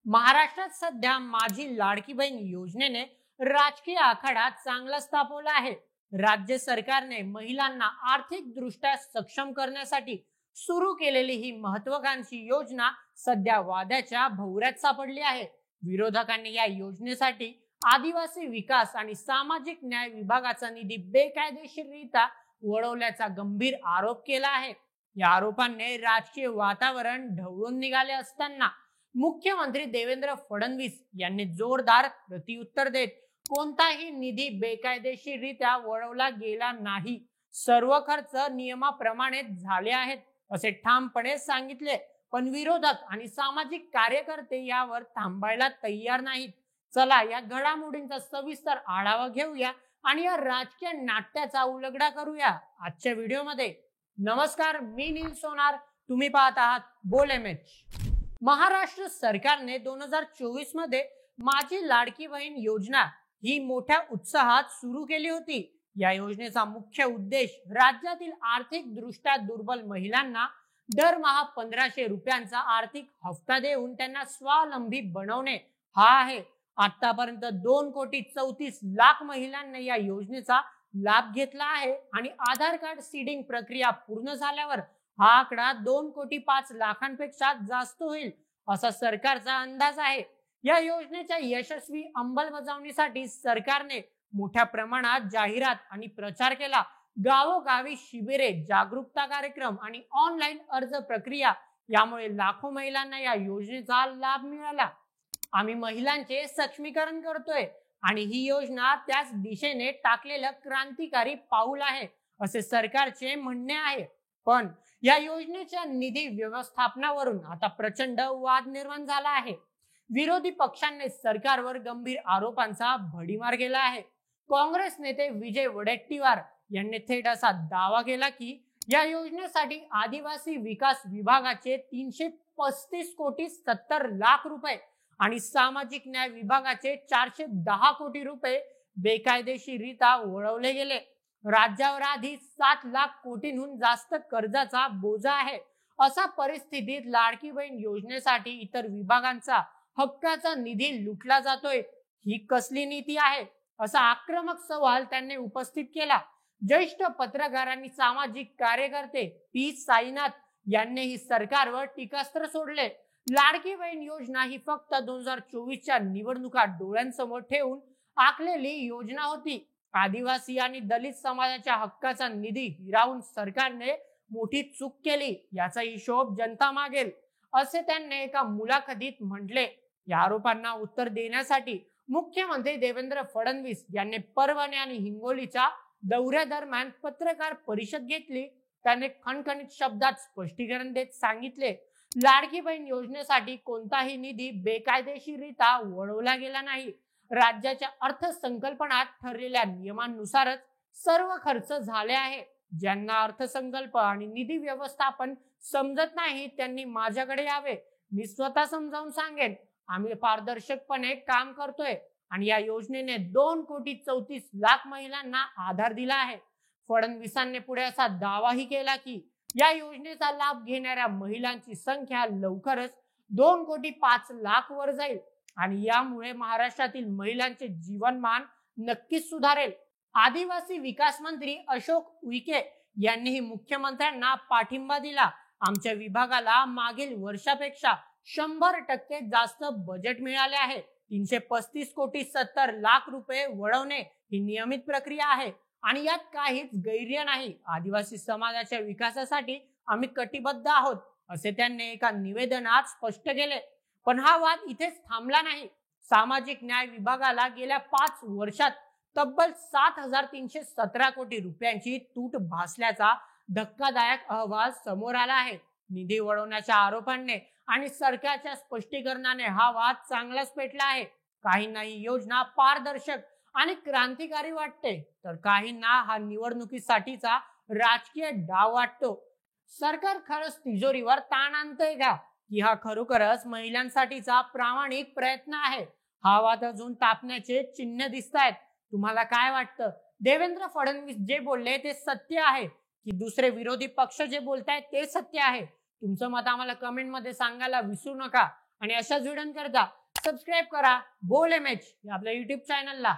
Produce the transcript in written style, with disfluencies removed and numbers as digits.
महाराष्ट्रात सध्या माझी लाडकी बहीण योजनेने राजकीय आखाडा चांगलाच तापवला आहे. राज्य सरकारने महिलांना आर्थिक दृष्ट्या सक्षम करण्यासाठी सुरू केलेली ही महत्वाकांक्षी योजना सध्या वादाच्या भोवऱ्यात सापडली आहे. विरोधकांनी या योजनेसाठी आदिवासी विकास आणि सामाजिक न्याय विभागाचा निधी बेकायदेशीररित्या वळवल्याचा गंभीर आरोप केला आहे. या आरोपांनी राजकीय वातावरण ढवळून निघाले असताना मुख्यमंत्री देवेंद्र फडणवीस यांनी जोरदार प्रत्युत्तर देत कोणताही निधी बेकायदेशीररित्या वळवला गेला नाही, सर्व खर्च नियमाप्रमाणे झाले आहेत असे ठामपणे सांगितले. पण विरोधक आणि सामाजिक कार्यकर्ते यावर थांबायला तयार नाहीत. चला या घडामोडींचा सविस्तर आढावा घेऊया आणि या राजकीय नाट्याचा उलगडा करूया आजच्या व्हिडिओमध्ये. नमस्कार, मी नील सोनार, तुम्ही पाहत आहात बोल एमएच. महाराष्ट्र सरकारने 2024 मध्ये माझी लाडकी बहीण योजना ही मोठ्या उत्साहात सुरू केली होती. या योजनेचा मुख्य उद्देश राज्यातील आर्थिक दृष्ट्या दुर्बल महिलांना दरमहा 1500 रुपयांचा आर्थिक हप्ता देऊन त्यांना स्वावलंबी बनवणे हा आहे. आतापर्यंत 2,34,00,000 महिलांनी या योजनेचा लाभ घेतला आहे आणि आधार कार्ड सीडिंग प्रक्रिया पूर्ण झाल्यावर हा आकडा 2,05,00,000पेक्षा जास्त होईल असा सरकारचा अंदाज आहे. या योजनेच्या यशस्वी अंमलबजावणीसाठी सरकारने मोठ्या प्रमाणात जाहिरात आणि प्रचार केला. गावोगावी शिबिरे, जागरूकता कार्यक्रम आणि ऑनलाईन अर्ज प्रक्रिया यामुळे लाखो महिलांना या योजनेचा लाभ मिळाला. आम्ही महिलांचे सक्षमीकरण करतोय आणि ही योजना त्याच दिशेने टाकलेलं क्रांतिकारी पाऊल आहे असे सरकारचे म्हणणे आहे. पण या योजनेच्या निधी व्यवस्थापनावरून आता प्रचंड वाद निर्माण झाला आहे. विरोधी पक्षांनी सरकारवर गंभीर आरोपांचा भडीमार केला आहे. काँग्रेस नेते विजय वडेट्टीवार यांनी थेट असा दावा केला की या योजनेसाठी आदिवासी विकास विभागाचे 335,70,00,000 रुपये आणि सामाजिक न्याय विभागाचे 410 कोटी रुपये बेकायदेशीररित्या वळवले गेले. राज्यावर आधी 7,00,000 कोटींहून जास्त कर्जाचा बोजा आहे. अशा परिस्थितीत लाडकी बहीण योजनेसाठी इतर विभागांचा हक्काचा निधी लुटला जातोय, ही कसली नीती आहे असा आक्रमक सवाल त्यांनी उपस्थित केला. ज्येष्ठ पत्रकार आणि सामाजिक कार्यकर्ते पी साईनाथ यांनीही सरकारवर टीकास्त्र सोडले. लाडकी बहीण योजना ही फक्त 2024च्या निवडणुका डोळ्यांसमोर ठेवून आखलेली योजना होती. आदिवासी आणि दलित समाजाच्या हक्काचा निधी हिरावून सरकारने मोठी चूक केली, याचा हिशोब जनता मागेल असे त्यांनी एका मुलाखतीत म्हटले. या आरोपांना उत्तर देण्यासाठी मुख्यमंत्री देवेंद्र फडणवीस यांनी परभणी आणि हिंगोलीच्या दौऱ्यादरम्यान पत्रकार परिषद घेतली. त्याने खणखणीत शब्दात स्पष्टीकरण देत सांगितले, लाडकी बहीण योजनेसाठी कोणताही निधी बेकायदेशीररित्या वळवला गेला नाही. राज्याच्या अर्थसंकल्पनात ठरलेल्या नियमांनुसारच सर्व खर्च झाले आहे. ज्यांना अर्थसंकल्प आणि निधी व्यवस्थापन समजत नाही त्यांनी माझ्याकडे यावे, मी स्वतः समजावून सांगेन. आम्ही पारदर्शकपणे काम करतोय आणि या योजनेने 2,34,00,000 महिलांना आधार दिला आहे. फडणवीसांनी पुढे असा दावाही केला की या योजनेचा लाभ घेणाऱ्या महिलांची संख्या लवकरच 2,05,00,000 वर जाईल आणि यामुळे महाराष्ट्रातील महिलांचे जीवनमान नक्कीच सुधारेल. आदिवासी विकास मंत्री अशोक उईके यांनीही मुख्यमंत्र्यांना पाठिंबा दिला. आमच्या विभागाला मागील वर्षापेक्षा 100% जास्त बजेट मिळाले आहे. 335,70,00,000 रुपये वळवणे ही नियमित प्रक्रिया आहे आणि यात काहीच गैर नाही. आदिवासी समाजाच्या विकासासाठी आम्ही कटिबद्ध आहोत असे त्यांनी एका निवेदनात स्पष्ट केले. पण हा वाद इथेच थांबला नाही. सामाजिक न्याय विभागाला गेल्या 5 वर्षात तब्बल 7,317 कोटी रुपयांची तूट भासल्याचा धक्कादायक अहवाल समोर आला आहे. निधी वळवण्याच्या आरोपांनी आणि सरकारच्या स्पष्टीकरणाने हा वाद चांगलाच पेटला आहे. काहींना ही योजना पारदर्शक आणि क्रांतिकारी वाटते, तर काहींना हा निवडणुकीसाठीचा राजकीय डाव वाटतो. सरकार खरंच तिजोरीवर ताण आणतंय का, की हा खरोखरच महिलांसाठीचा प्रामाणिक प्रयत्न आहे? हा वाद अजून तापण्याचे चिन्ह दिसत आहेत. तुम्हाला काय वाटतं? देवेंद्र फडणवीस जे बोलले ते सत्य आहे की दुसरे विरोधी पक्ष जे बोलतायत ते सत्य आहे? तुमचं मत आम्हाला कमेंट मध्ये सांगायला विसरू नका आणि अशाच व्हिडिओकरता सबस्क्राईब करा बोल एम एच आपल्या युट्यूब चॅनलला.